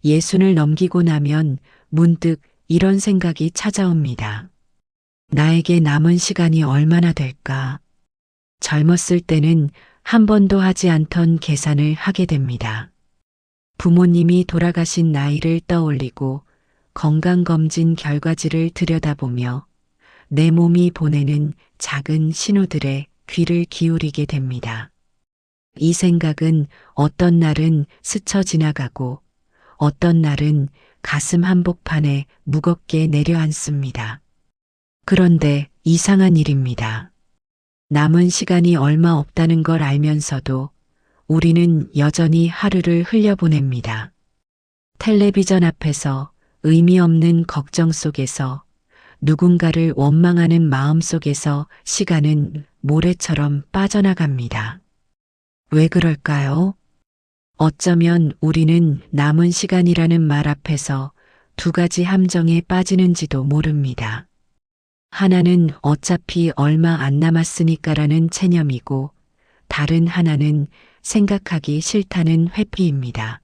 예순을 넘기고 나면 문득 이런 생각이 찾아옵니다. 나에게 남은 시간이 얼마나 될까? 젊었을 때는 한 번도 하지 않던 계산을 하게 됩니다. 부모님이 돌아가신 나이를 떠올리고 건강검진 결과지를 들여다보며 내 몸이 보내는 작은 신호들에 귀를 기울이게 됩니다. 이 생각은 어떤 날은 스쳐 지나가고 어떤 날은 가슴 한복판에 무겁게 내려앉습니다. 그런데 이상한 일입니다. 남은 시간이 얼마 없다는 걸 알면서도 우리는 여전히 하루를 흘려보냅니다. 텔레비전 앞에서 의미 없는 걱정 속에서 누군가를 원망하는 마음 속에서 시간은 모래처럼 빠져나갑니다. 왜 그럴까요? 어쩌면 우리는 남은 시간이라는 말 앞에서 두 가지 함정에 빠지는지도 모릅니다. 하나는 어차피 얼마 안 남았으니까라는 체념이고 다른 하나는 생각하기 싫다는 회피입니다.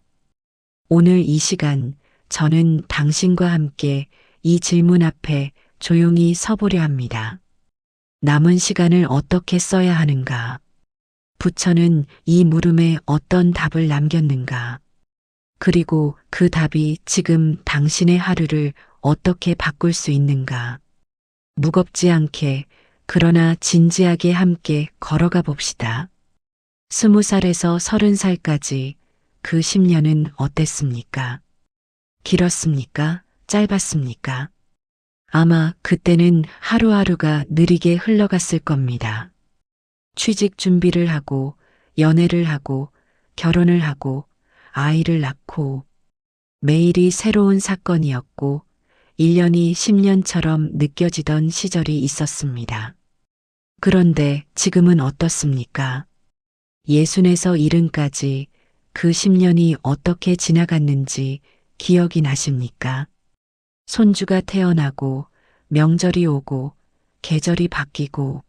오늘 이 시간 저는 당신과 함께 이 질문 앞에 조용히 서보려 합니다. 남은 시간을 어떻게 써야 하는가? 부처는 이 물음에 어떤 답을 남겼는가? 그리고 그 답이 지금 당신의 하루를 어떻게 바꿀 수 있는가? 무겁지 않게 그러나 진지하게 함께 걸어가 봅시다. 20살에서 30살까지 그 10년은 어땠습니까? 길었습니까? 짧았습니까? 아마 그때는 하루하루가 느리게 흘러갔을 겁니다. 취직 준비를 하고 연애를 하고 결혼을 하고 아이를 낳고 매일이 새로운 사건이었고 1년이 10년처럼 느껴지던 시절이 있었습니다. 그런데 지금은 어떻습니까? 60에서 70까지 그 10년이 어떻게 지나갔는지 기억이 나십니까? 손주가 태어나고 명절이 오고 계절이 바뀌고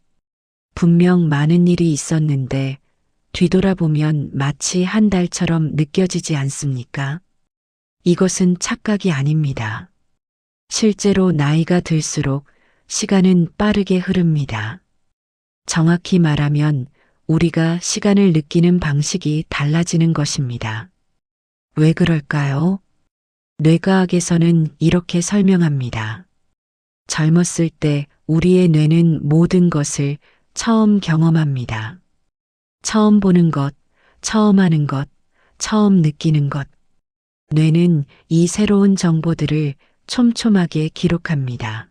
분명 많은 일이 있었는데 뒤돌아보면 마치 한 달처럼 느껴지지 않습니까? 이것은 착각이 아닙니다. 실제로 나이가 들수록 시간은 빠르게 흐릅니다. 정확히 말하면 우리가 시간을 느끼는 방식이 달라지는 것입니다. 왜 그럴까요? 뇌과학에서는 이렇게 설명합니다. 젊었을 때 우리의 뇌는 모든 것을 처음 경험합니다. 처음 보는 것, 처음 하는 것, 처음 느끼는 것. 뇌는 이 새로운 정보들을 촘촘하게 기록합니다.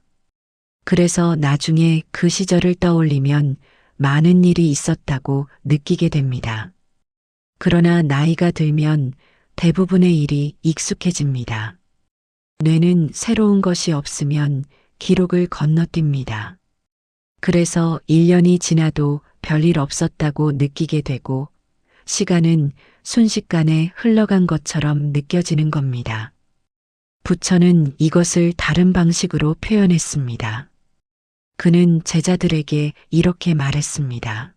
그래서 나중에 그 시절을 떠올리면 많은 일이 있었다고 느끼게 됩니다. 그러나 나이가 들면 대부분의 일이 익숙해집니다. 뇌는 새로운 것이 없으면 기록을 건너뜁니다. 그래서 1년이 지나도 별일 없었다고 느끼게 되고 시간은 순식간에 흘러간 것처럼 느껴지는 겁니다. 부처는 이것을 다른 방식으로 표현했습니다. 그는 제자들에게 이렇게 말했습니다.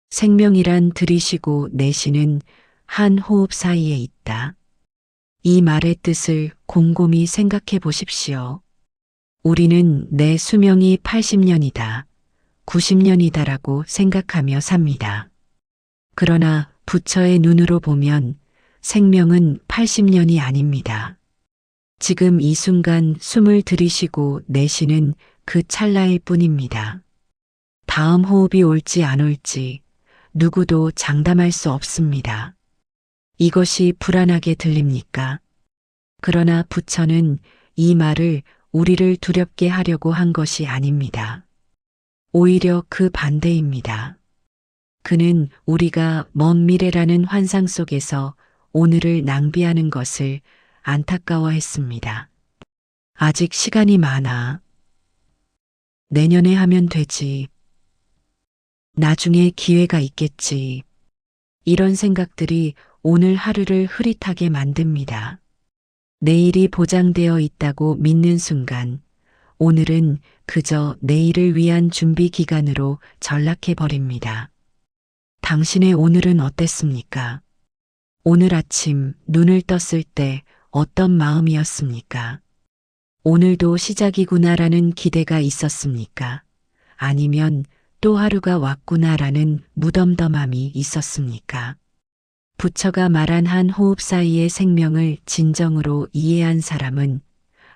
생명이란 들이쉬고 내쉬는 한 호흡 사이에 있다. 이 말의 뜻을 곰곰이 생각해 보십시오. 우리는 내 수명이 80년이다, 90년이다라고 생각하며 삽니다. 그러나 부처의 눈으로 보면 생명은 80년이 아닙니다. 지금 이 순간 숨을 들이쉬고 내쉬는 그 찰나일 뿐입니다. 다음 호흡이 올지 안 올지 누구도 장담할 수 없습니다. 이것이 불안하게 들립니까? 그러나 부처는 이 말을 우리를 두렵게 하려고 한 것이 아닙니다. 오히려 그 반대입니다. 그는 우리가 먼 미래라는 환상 속에서 오늘을 낭비하는 것을 안타까워했습니다. 아직 시간이 많아. 내년에 하면 되지. 나중에 기회가 있겠지. 이런 생각들이 오늘 하루를 흐릿하게 만듭니다. 내일이 보장되어 있다고 믿는 순간 오늘은 그저 내일을 위한 준비 기간으로 전락해버립니다. 당신의 오늘은 어땠습니까? 오늘 아침 눈을 떴을 때 어떤 마음이었습니까? 오늘도 시작이구나라는 기대가 있었습니까? 아니면 또 하루가 왔구나라는 무덤덤함이 있었습니까? 부처가 말한 한 호흡 사이의 생명을 진정으로 이해한 사람은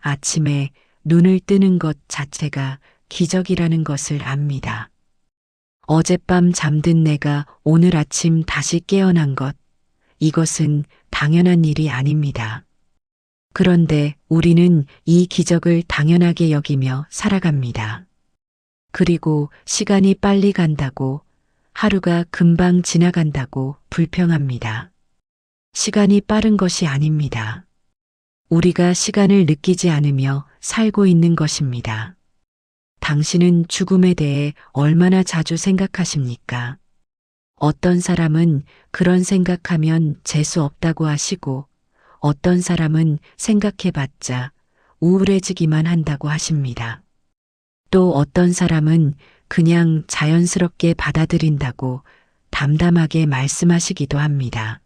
아침에 눈을 뜨는 것 자체가 기적이라는 것을 압니다. 어젯밤 잠든 내가 오늘 아침 다시 깨어난 것, 이것은 당연한 일이 아닙니다. 그런데 우리는 이 기적을 당연하게 여기며 살아갑니다. 그리고 시간이 빨리 간다고, 하루가 금방 지나간다고 불평합니다. 시간이 빠른 것이 아닙니다. 우리가 시간을 느끼지 않으며 살고 있는 것입니다. 당신은 죽음에 대해 얼마나 자주 생각하십니까? 어떤 사람은 그런 생각하면 재수 없다고 하시고, 어떤 사람은 생각해봤자 우울해지기만 한다고 하십니다. 또 어떤 사람은 그냥 자연스럽게 받아들인다고 담담하게 말씀하시기도 합니다.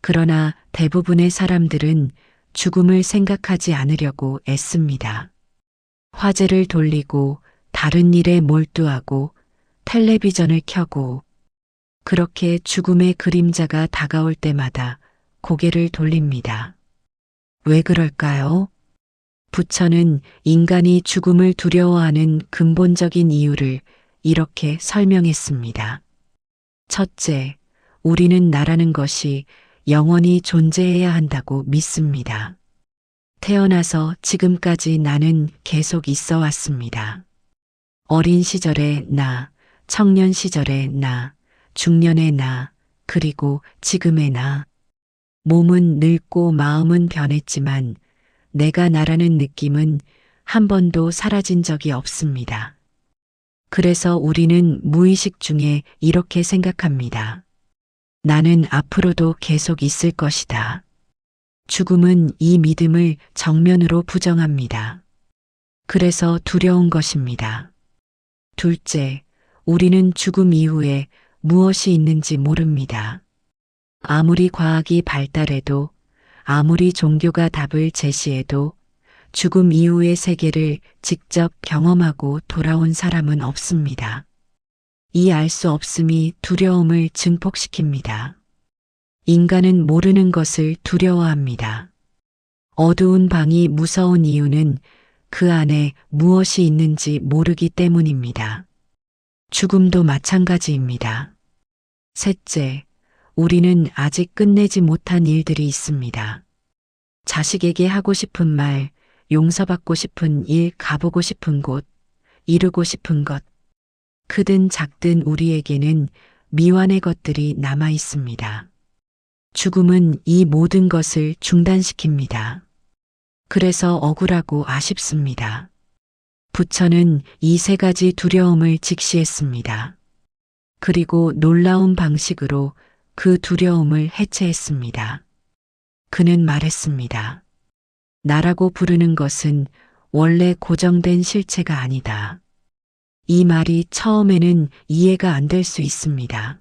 그러나 대부분의 사람들은 죽음을 생각하지 않으려고 애씁니다. 화제를 돌리고 다른 일에 몰두하고 텔레비전을 켜고 그렇게 죽음의 그림자가 다가올 때마다 고개를 돌립니다. 왜 그럴까요? 부처는 인간이 죽음을 두려워하는 근본적인 이유를 이렇게 설명했습니다. 첫째, 우리는 나라는 것이 영원히 존재해야 한다고 믿습니다. 태어나서 지금까지 나는 계속 있어 왔습니다. 어린 시절의 나, 청년 시절의 나, 중년의 나, 그리고 지금의 나. 몸은 늙고 마음은 변했지만 내가 나라는 느낌은 한 번도 사라진 적이 없습니다. 그래서 우리는 무의식 중에 이렇게 생각합니다. 나는 앞으로도 계속 있을 것이다. 죽음은 이 믿음을 정면으로 부정합니다. 그래서 두려운 것입니다. 둘째, 우리는 죽음 이후에 무엇이 있는지 모릅니다. 아무리 과학이 발달해도 아무리 종교가 답을 제시해도 죽음 이후의 세계를 직접 경험하고 돌아온 사람은 없습니다. 이 알 수 없음이 두려움을 증폭시킵니다. 인간은 모르는 것을 두려워합니다. 어두운 방이 무서운 이유는 그 안에 무엇이 있는지 모르기 때문입니다. 죽음도 마찬가지입니다. 셋째, 우리는 아직 끝내지 못한 일들이 있습니다. 자식에게 하고 싶은 말, 용서받고 싶은 일, 가보고 싶은 곳, 이루고 싶은 것. 크든 작든 우리에게는 미완의 것들이 남아 있습니다. 죽음은 이 모든 것을 중단시킵니다. 그래서 억울하고 아쉽습니다. 부처는 이 세 가지 두려움을 직시했습니다. 그리고 놀라운 방식으로 그 두려움을 해체했습니다. 그는 말했습니다. 나라고 부르는 것은 원래 고정된 실체가 아니다. 이 말이 처음에는 이해가 안 될 수 있습니다.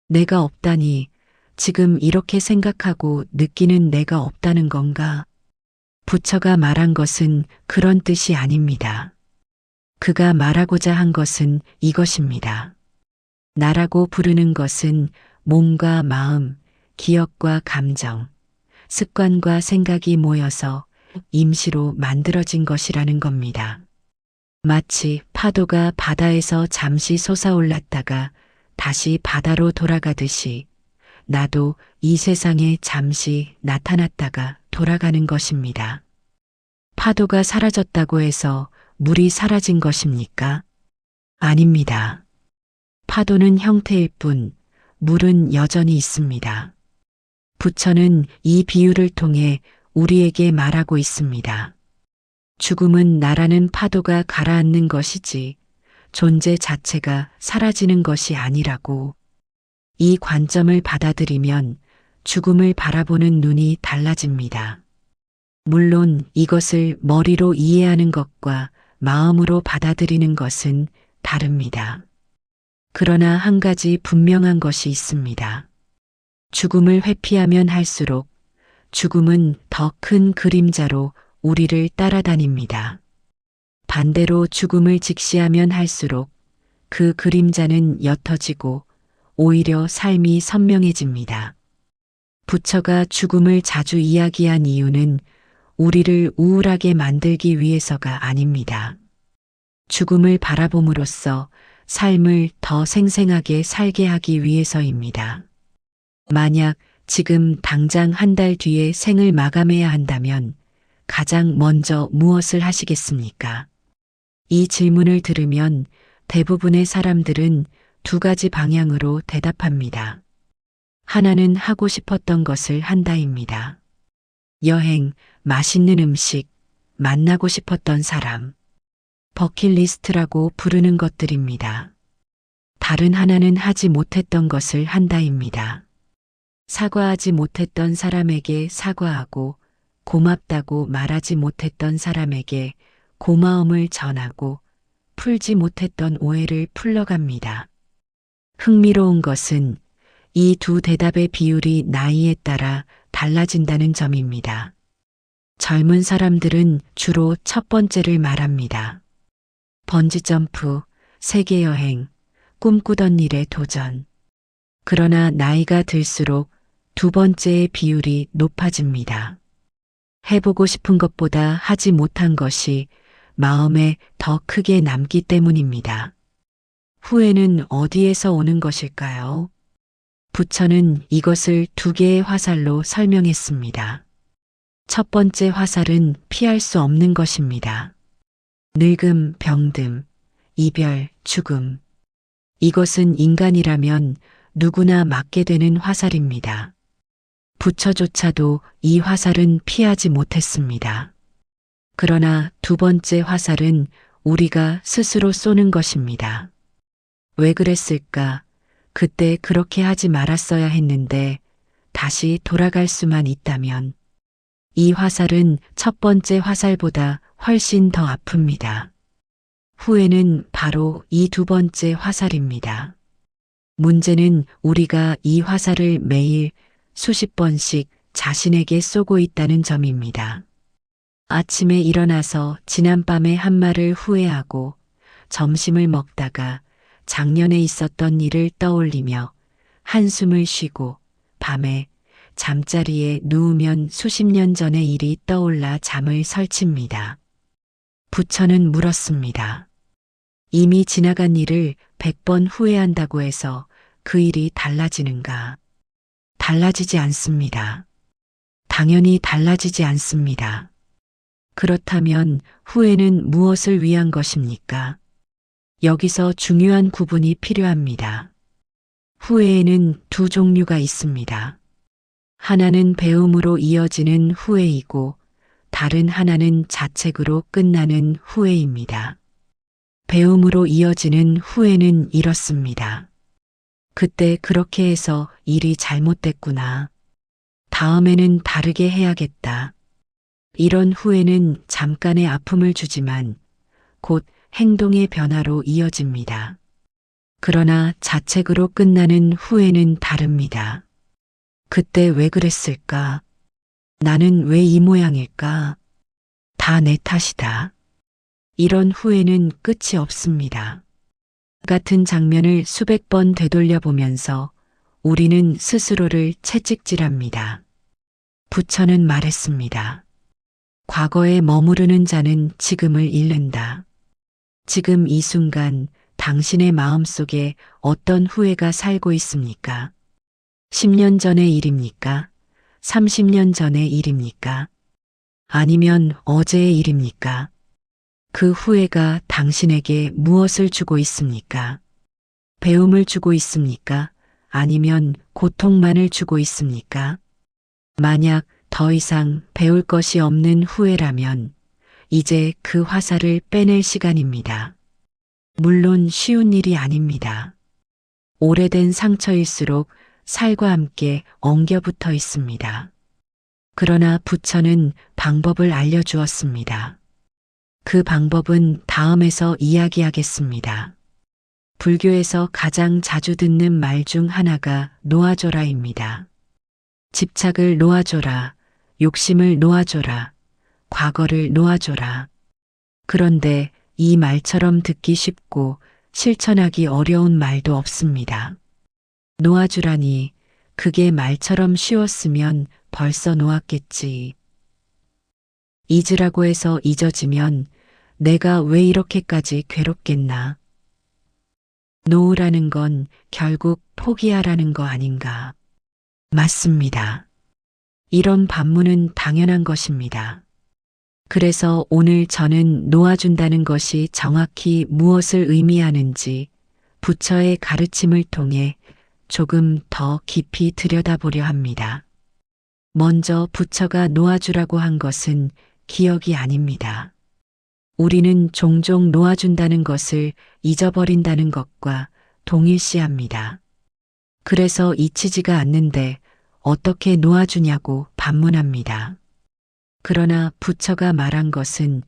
내가 없다니 지금 이렇게 생각하고 느끼는 내가 없다는 건가? 부처가 말한 것은 그런 뜻이 아닙니다. 그가 말하고자 한 것은 이것입니다. 나라고 부르는 것은 몸과 마음, 기억과 감정, 습관과 생각이 모여서 임시로 만들어진 것이라는 겁니다. 마치 파도가 바다에서 잠시 솟아올랐다가 다시 바다로 돌아가듯이 나도 이 세상에 잠시 나타났다가 돌아가는 것입니다. 파도가 사라졌다고 해서 물이 사라진 것입니까? 아닙니다. 파도는 형태일 뿐 물은 여전히 있습니다. 부처는 이 비유를 통해 우리에게 말하고 있습니다. 죽음은 나라는 파도가 가라앉는 것이지 존재 자체가 사라지는 것이 아니라고. 이 관점을 받아들이면 죽음을 바라보는 눈이 달라집니다. 물론 이것을 머리로 이해하는 것과 마음으로 받아들이는 것은 다릅니다. 그러나 한 가지 분명한 것이 있습니다. 죽음을 회피하면 할수록 죽음은 더 큰 그림자로 우리를 따라다닙니다. 반대로 죽음을 직시하면 할수록 그 그림자는 옅어지고 오히려 삶이 선명해집니다. 부처가 죽음을 자주 이야기한 이유는 우리를 우울하게 만들기 위해서가 아닙니다. 죽음을 바라봄으로써 삶을 더 생생하게 살게 하기 위해서입니다. 만약 지금 당장 한 달 뒤에 생을 마감해야 한다면 가장 먼저 무엇을 하시겠습니까? 이 질문을 들으면 대부분의 사람들은 두 가지 방향으로 대답합니다. 하나는 하고 싶었던 것을 한다입니다. 여행, 맛있는 음식, 만나고 싶었던 사람, 버킷리스트라고 부르는 것들입니다. 다른 하나는 하지 못했던 것을 한다입니다. 사과하지 못했던 사람에게 사과하고 고맙다고 말하지 못했던 사람에게 고마움을 전하고 풀지 못했던 오해를 풀러갑니다. 흥미로운 것은 이 두 대답의 비율이 나이에 따라 달라진다는 점입니다. 젊은 사람들은 주로 첫 번째를 말합니다. 번지점프, 세계여행, 꿈꾸던 일에 도전. 그러나 나이가 들수록 두 번째의 비율이 높아집니다. 해보고 싶은 것보다 하지 못한 것이 마음에 더 크게 남기 때문입니다. 후회는 어디에서 오는 것일까요? 부처는 이것을 두 개의 화살로 설명했습니다. 첫 번째 화살은 피할 수 없는 것입니다. 늙음, 병듦, 이별, 죽음. 이것은 인간이라면 누구나 맞게 되는 화살입니다. 부처조차도 이 화살은 피하지 못했습니다. 그러나 두 번째 화살은 우리가 스스로 쏘는 것입니다. 왜 그랬을까? 그때 그렇게 하지 말았어야 했는데 다시 돌아갈 수만 있다면. 이 화살은 첫 번째 화살보다 훨씬 더 아픕니다. 후회는 바로 이 두 번째 화살입니다. 문제는 우리가 이 화살을 매일 수십 번씩 자신에게 쏘고 있다는 점입니다. 아침에 일어나서 지난밤에 한 말을 후회하고 점심을 먹다가 작년에 있었던 일을 떠올리며 한숨을 쉬고 밤에 잠자리에 누우면 수십 년 전의 일이 떠올라 잠을 설칩니다. 부처는 물었습니다. 이미 지나간 일을 100번 후회한다고 해서 그 일이 달라지는가? 달라지지 않습니다. 당연히 달라지지 않습니다. 그렇다면 후회는 무엇을 위한 것입니까? 여기서 중요한 구분이 필요합니다. 후회에는 두 종류가 있습니다. 하나는 배움으로 이어지는 후회이고 다른 하나는 자책으로 끝나는 후회입니다. 배움으로 이어지는 후회는 이렇습니다. 그때 그렇게 해서 일이 잘못됐구나. 다음에는 다르게 해야겠다. 이런 후회는 잠깐의 아픔을 주지만 곧 행동의 변화로 이어집니다. 그러나 자책으로 끝나는 후회는 다릅니다. 그때 왜 그랬을까? 나는 왜 이 모양일까? 다 내 탓이다. 이런 후회는 끝이 없습니다. 같은 장면을 수백 번 되돌려 보면서 우리는 스스로를 채찍질합니다. 부처는 말했습니다. 과거에 머무르는 자는 지금을 잃는다. 지금 이 순간 당신의 마음속에 어떤 후회가 살고 있습니까? 10년 전의 일입니까? 30년 전의 일입니까? 아니면 어제의 일입니까? 그 후회가 당신에게 무엇을 주고 있습니까? 배움을 주고 있습니까? 아니면 고통만을 주고 있습니까? 만약 더 이상 배울 것이 없는 후회라면 이제 그 화살을 빼낼 시간입니다. 물론 쉬운 일이 아닙니다. 오래된 상처일수록 살과 함께 엉겨붙어 있습니다. 그러나 부처는 방법을 알려주었습니다. 그 방법은 다음에서 이야기하겠습니다. 불교에서 가장 자주 듣는 말 중 하나가 놓아줘라입니다. 집착을 놓아줘라. 욕심을 놓아줘라. 과거를 놓아줘라. 그런데 이 말처럼 듣기 쉽고 실천하기 어려운 말도 없습니다. 놓아주라니, 그게 말처럼 쉬웠으면 벌써 놓았겠지. 잊으라고 해서 잊어지면 내가 왜 이렇게까지 괴롭겠나. 놓으라는 건 결국 포기하라는 거 아닌가. 맞습니다. 이런 반문은 당연한 것입니다. 그래서 오늘 저는 놓아준다는 것이 정확히 무엇을 의미하는지 부처의 가르침을 통해 조금 더 깊이 들여다보려 합니다. 먼저 부처가 놓아주라고 한 것은 기억이 아닙니다. 우리는 종종 놓아준다는 것을 잊어버린다는 것과 동일시합니다. 그래서 잊히지가 않는데 어떻게 놓아주냐고 반문합니다. 그러나 부처가 말한 것은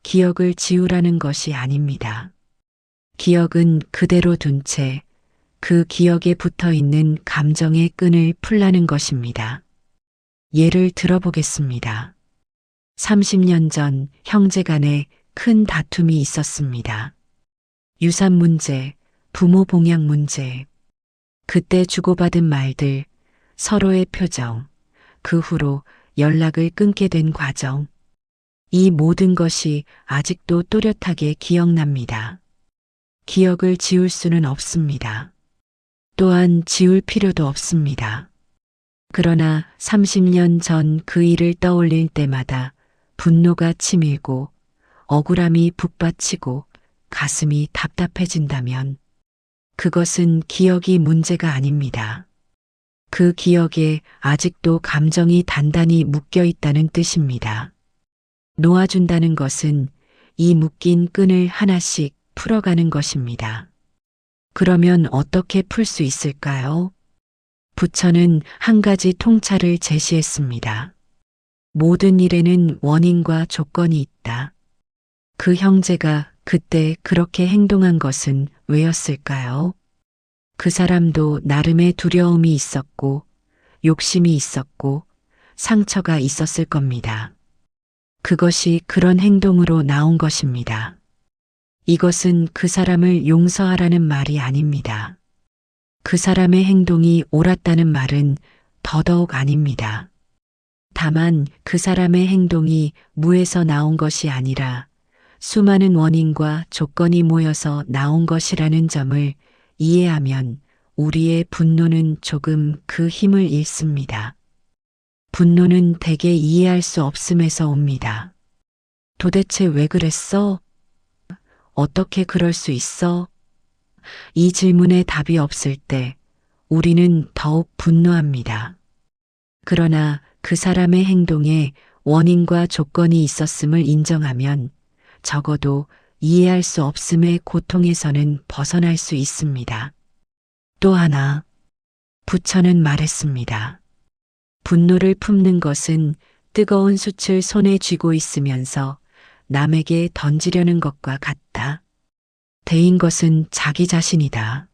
기억을 지우라는 것이 아닙니다. 기억은 그대로 둔 채 그 기억에 붙어 있는 감정의 끈을 풀라는 것입니다. 예를 들어보겠습니다. 30년 전 형제 간에 큰 다툼이 있었습니다. 유산 문제, 부모 봉양 문제. 그때 주고받은 말들, 서로의 표정, 그 후로 연락을 끊게 된 과정. 이 모든 것이 아직도 또렷하게 기억납니다. 기억을 지울 수는 없습니다. 또한 지울 필요도 없습니다. 그러나 30년 전 그 일을 떠올릴 때마다 분노가 치밀고 억울함이 북받치고 가슴이 답답해진다면 그것은 기억이 문제가 아닙니다. 그 기억에 아직도 감정이 단단히 묶여 있다는 뜻입니다. 놓아준다는 것은 이 묶인 끈을 하나씩 풀어가는 것입니다. 그러면 어떻게 풀 수 있을까요? 부처는 한 가지 통찰을 제시했습니다. 모든 일에는 원인과 조건이 있다. 그 형제가 그때 그렇게 행동한 것은 왜였을까요? 그 사람도 나름의 두려움이 있었고, 욕심이 있었고, 상처가 있었을 겁니다. 그것이 그런 행동으로 나온 것입니다. 이것은 그 사람을 용서하라는 말이 아닙니다. 그 사람의 행동이 옳았다는 말은 더더욱 아닙니다. 다만 그 사람의 행동이 무에서 나온 것이 아니라 수많은 원인과 조건이 모여서 나온 것이라는 점을 이해하면 우리의 분노는 조금 그 힘을 잃습니다. 분노는 대개 이해할 수 없음에서 옵니다. 도대체 왜 그랬어? 어떻게 그럴 수 있어? 이 질문에 답이 없을 때 우리는 더욱 분노합니다. 그러나 그 사람의 행동에 원인과 조건이 있었음을 인정하면 적어도 이해할 수 없음의 고통에서는 벗어날 수 있습니다. 또 하나, 부처는 말했습니다. 분노를 품는 것은 뜨거운 숯을 손에 쥐고 있으면서 남에게 던지려는 것과 같다. 대인 것은 자기 자신이다.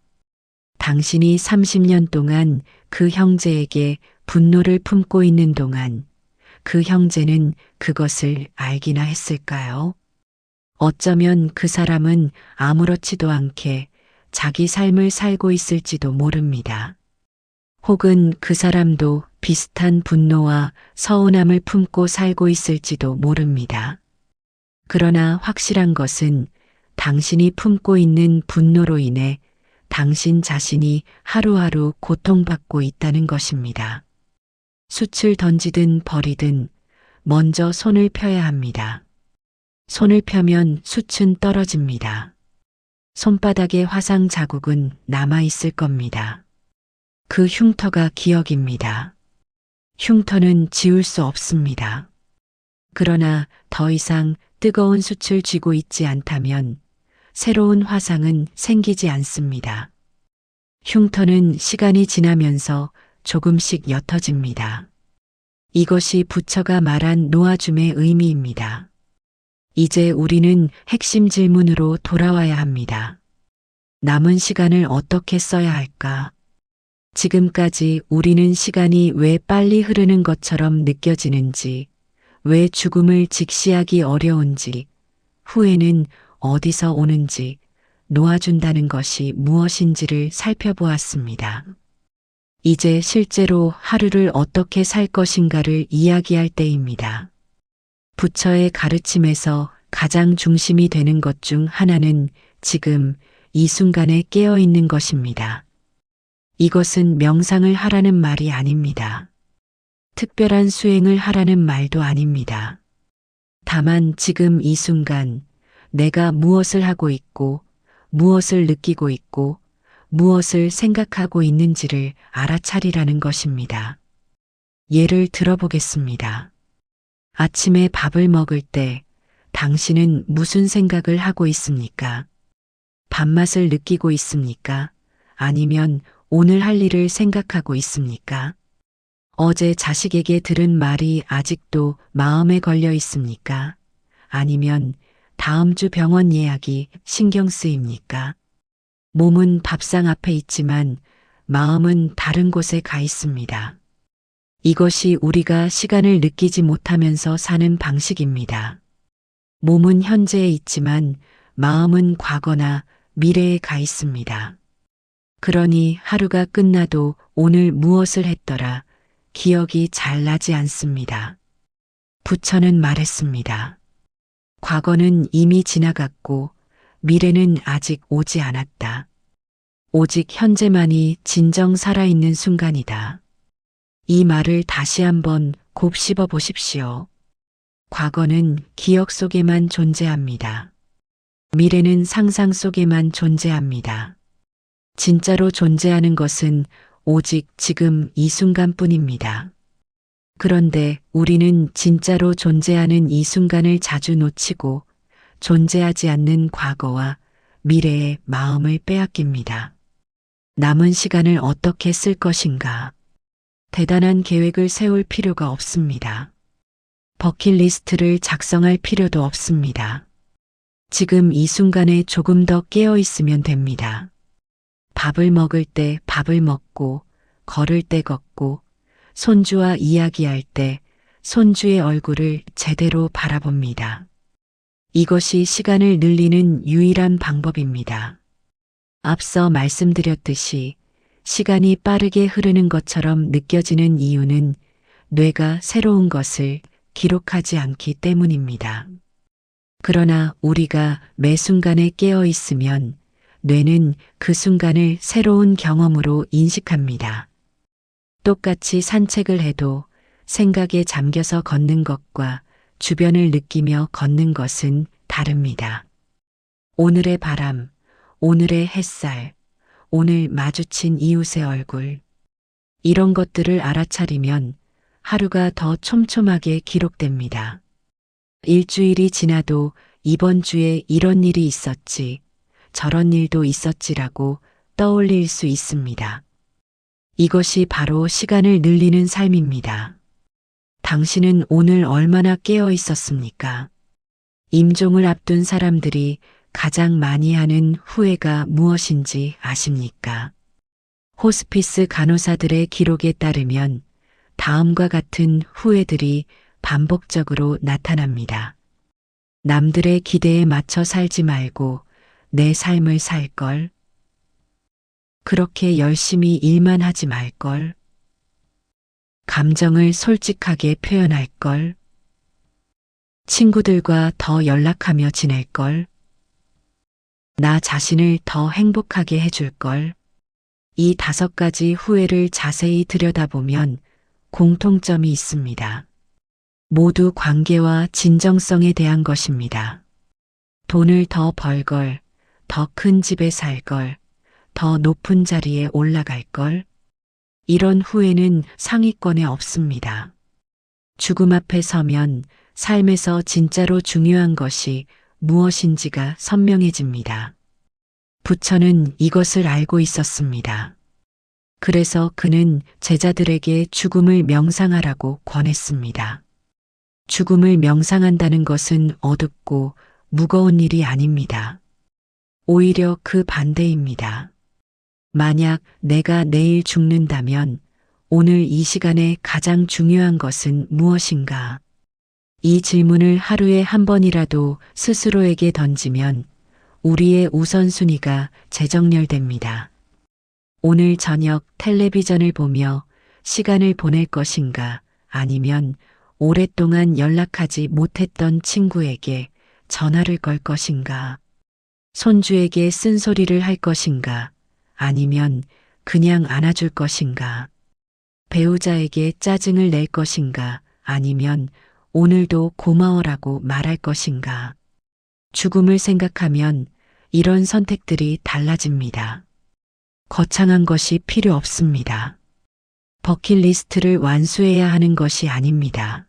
당신이 30년 동안 그 형제에게 분노를 품고 있는 동안 그 형제는 그것을 알기나 했을까요? 어쩌면 그 사람은 아무렇지도 않게 자기 삶을 살고 있을지도 모릅니다. 혹은 그 사람도 비슷한 분노와 서운함을 품고 살고 있을지도 모릅니다. 그러나 확실한 것은 당신이 품고 있는 분노로 인해 당신 자신이 하루하루 고통받고 있다는 것입니다. 숯을 던지든 버리든 먼저 손을 펴야 합니다. 손을 펴면 숯은 떨어집니다. 손바닥의 화상 자국은 남아있을 겁니다. 그 흉터가 기억입니다. 흉터는 지울 수 없습니다. 그러나 더 이상 뜨거운 숯을 쥐고 있지 않다면 새로운 화상은 생기지 않습니다. 흉터는 시간이 지나면서 조금씩 옅어집니다. 이것이 부처가 말한 놓아줌의 의미입니다. 이제 우리는 핵심 질문으로 돌아와야 합니다. 남은 시간을 어떻게 써야 할까? 지금까지 우리는 시간이 왜 빨리 흐르는 것처럼 느껴지는지, 왜 죽음을 직시하기 어려운지, 후회는 어디서 오는지, 놓아준다는 것이 무엇인지를 살펴보았습니다. 이제 실제로 하루를 어떻게 살 것인가를 이야기할 때입니다. 부처의 가르침에서 가장 중심이 되는 것 중 하나는 지금 이 순간에 깨어 있는 것입니다. 이것은 명상을 하라는 말이 아닙니다. 특별한 수행을 하라는 말도 아닙니다. 다만 지금 이 순간 내가 무엇을 하고 있고 무엇을 느끼고 있고 무엇을 생각하고 있는지를 알아차리라는 것입니다. 예를 들어보겠습니다. 아침에 밥을 먹을 때 당신은 무슨 생각을 하고 있습니까? 밥맛을 느끼고 있습니까? 아니면 오늘 할 일을 생각하고 있습니까? 어제 자식에게 들은 말이 아직도 마음에 걸려 있습니까? 아니면 다음 주 병원 예약이 신경 쓰입니까? 몸은 밥상 앞에 있지만 마음은 다른 곳에 가 있습니다. 이것이 우리가 시간을 느끼지 못하면서 사는 방식입니다. 몸은 현재에 있지만 마음은 과거나 미래에 가 있습니다. 그러니 하루가 끝나도 오늘 무엇을 했더라 기억이 잘 나지 않습니다. 부처는 말했습니다. 과거는 이미 지나갔고 미래는 아직 오지 않았다. 오직 현재만이 진정 살아있는 순간이다. 이 말을 다시 한번 곱씹어 보십시오. 과거는 기억 속에만 존재합니다. 미래는 상상 속에만 존재합니다. 진짜로 존재하는 것은 오직 지금 이 순간뿐입니다. 그런데 우리는 진짜로 존재하는 이 순간을 자주 놓치고 존재하지 않는 과거와 미래의 마음을 빼앗깁니다. 남은 시간을 어떻게 쓸 것인가? 대단한 계획을 세울 필요가 없습니다. 버킷리스트를 작성할 필요도 없습니다. 지금 이 순간에 조금 더 깨어 있으면 됩니다. 밥을 먹을 때 밥을 먹고, 걸을 때 걷고, 손주와 이야기할 때 손주의 얼굴을 제대로 바라봅니다. 이것이 시간을 늘리는 유일한 방법입니다. 앞서 말씀드렸듯이 시간이 빠르게 흐르는 것처럼 느껴지는 이유는 뇌가 새로운 것을 기록하지 않기 때문입니다. 그러나 우리가 매 순간에 깨어 있으면 뇌는 그 순간을 새로운 경험으로 인식합니다. 똑같이 산책을 해도 생각에 잠겨서 걷는 것과 주변을 느끼며 걷는 것은 다릅니다. 오늘의 바람, 오늘의 햇살, 오늘 마주친 이웃의 얼굴, 이런 것들을 알아차리면 하루가 더 촘촘하게 기록됩니다. 일주일이 지나도 이번 주에 이런 일이 있었지, 저런 일도 있었지라고 떠올릴 수 있습니다. 이것이 바로 시간을 늘리는 삶입니다. 당신은 오늘 얼마나 깨어 있었습니까? 임종을 앞둔 사람들이 가장 많이 하는 후회가 무엇인지 아십니까? 호스피스 간호사들의 기록에 따르면 다음과 같은 후회들이 반복적으로 나타납니다. 남들의 기대에 맞춰 살지 말고 내 삶을 살 걸. 그렇게 열심히 일만 하지 말 걸. 감정을 솔직하게 표현할 걸. 친구들과 더 연락하며 지낼 걸. 나 자신을 더 행복하게 해줄 걸. 이 5가지 후회를 자세히 들여다보면 공통점이 있습니다. 모두 관계와 진정성에 대한 것입니다. 돈을 더 벌 걸, 더 큰 집에 살 걸, 더 높은 자리에 올라갈 걸. 이런 후회는 상위권에 없습니다. 죽음 앞에 서면 삶에서 진짜로 중요한 것이 무엇인지가 선명해집니다. 부처는 이것을 알고 있었습니다. 그래서 그는 제자들에게 죽음을 명상하라고 권했습니다. 죽음을 명상한다는 것은 어둡고 무거운 일이 아닙니다. 오히려 그 반대입니다. 만약 내가 내일 죽는다면 오늘 이 시간에 가장 중요한 것은 무엇인가? 이 질문을 하루에 한 번이라도 스스로에게 던지면 우리의 우선순위가 재정렬됩니다. 오늘 저녁 텔레비전을 보며 시간을 보낼 것인가? 아니면 오랫동안 연락하지 못했던 친구에게 전화를 걸 것인가? 손주에게 쓴소리를 할 것인가? 아니면 그냥 안아줄 것인가? 배우자에게 짜증을 낼 것인가? 아니면 오늘도 고마워라고 말할 것인가? 죽음을 생각하면 이런 선택들이 달라집니다. 거창한 것이 필요 없습니다. 버킷리스트를 완수해야 하는 것이 아닙니다.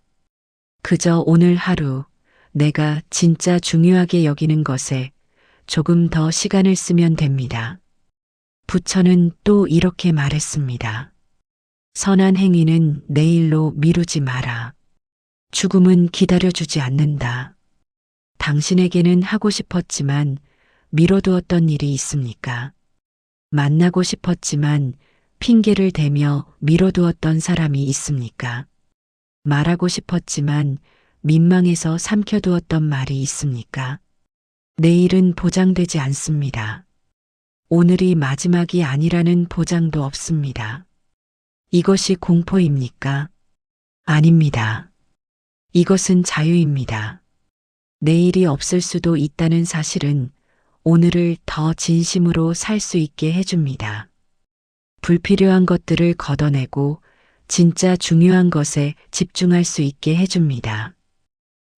그저 오늘 하루 내가 진짜 중요하게 여기는 것에 조금 더 시간을 쓰면 됩니다. 부처는 또 이렇게 말했습니다. 선한 행위는 내일로 미루지 마라. 죽음은 기다려주지 않는다. 당신에게는 하고 싶었지만 미뤄두었던 일이 있습니까? 만나고 싶었지만 핑계를 대며 미뤄두었던 사람이 있습니까? 말하고 싶었지만 민망해서 삼켜두었던 말이 있습니까? 내일은 보장되지 않습니다. 오늘이 마지막이 아니라는 보장도 없습니다. 이것이 공포입니까? 아닙니다. 이것은 자유입니다. 내일이 없을 수도 있다는 사실은 오늘을 더 진심으로 살 수 있게 해줍니다. 불필요한 것들을 걷어내고 진짜 중요한 것에 집중할 수 있게 해줍니다.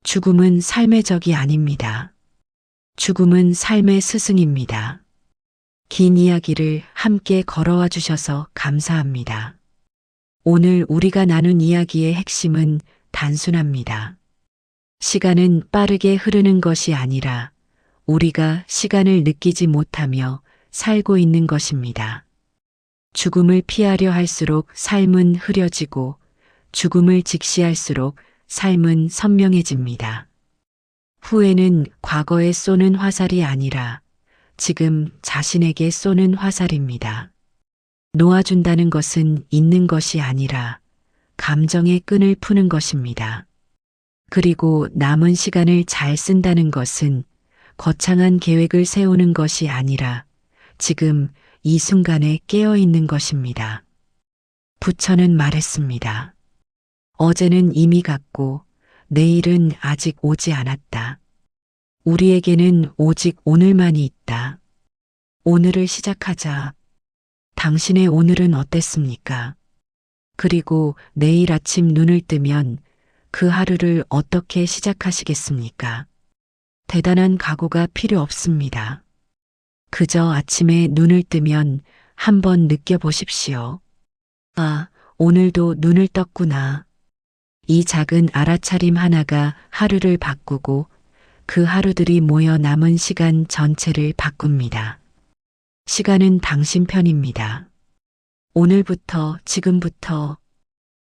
죽음은 삶의 적이 아닙니다. 죽음은 삶의 스승입니다. 긴 이야기를 함께 걸어와 주셔서 감사합니다. 오늘 우리가 나눈 이야기의 핵심은 단순합니다. 시간은 빠르게 흐르는 것이 아니라 우리가 시간을 느끼지 못하며 살고 있는 것입니다. 죽음을 피하려 할수록 삶은 흐려지고 죽음을 직시할수록 삶은 선명해집니다. 후회는 과거에 쏘는 화살이 아니라 지금 자신에게 쏘는 화살입니다. 놓아준다는 것은 있는 것이 아니라 감정의 끈을 푸는 것입니다. 그리고 남은 시간을 잘 쓴다는 것은 거창한 계획을 세우는 것이 아니라 지금 이 순간에 깨어 있는 것입니다. 부처는 말했습니다. 어제는 이미 갔고 내일은 아직 오지 않았다. 우리에게는 오직 오늘만이 있다. 오늘을 시작하자. 당신의 오늘은 어땠습니까? 그리고 내일 아침 눈을 뜨면 그 하루를 어떻게 시작하시겠습니까? 대단한 각오가 필요 없습니다. 그저 아침에 눈을 뜨면 한번 느껴보십시오. 아, 오늘도 눈을 떴구나. 이 작은 알아차림 하나가 하루를 바꾸고 그 하루들이 모여 남은 시간 전체를 바꿉니다. 시간은 당신 편입니다. 오늘부터, 지금부터